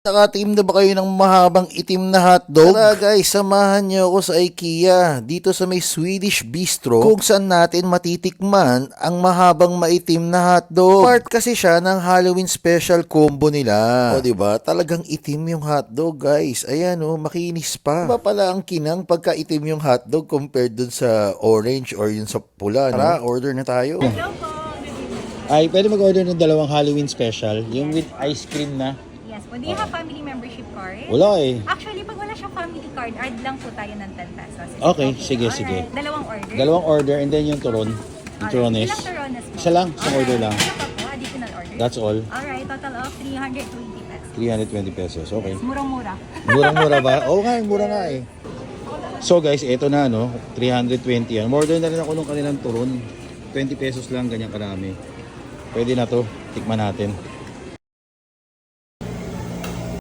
Nakatim na ba kayo ng mahabang itim na hotdog? Tara guys, samahan niyo ako sa IKEA dito sa may Swedish Bistro kung saan natin matitikman ang mahabang maitim na hotdog. Part kasi siya ng Halloween special combo nila. O diba, talagang itim yung hotdog guys. Ayan o, makinis pa. Iba pala ang kinang pagka itim yung hotdog compared dun sa orange or yun sa pula. Tara, order na tayo. Ay, pwede mag-order ng dalawang Halloween special. Yung with ice cream na. Yes po. Do you have family membership card? Wala eh. Actually, pag wala siyang family card, add lang po tayo ng 10 pesos. Okay, sige, Alright. sige. Dalawang order? Dalawang order and then yung turon. Yung turones. Ilang turones po? Isa lang, isang order lang. Ano pa po? Additional order? That's all. Alright, total of 320 pesos. 320 pesos. Okay. Murang-mura. Murang-mura ba? Oo nga, mura nga eh. So guys, eto na no. 320 yan. Order na rin ako nung kanilang turon. 20 pesos lang, ganyan karami. Pwede na to. Tikman natin.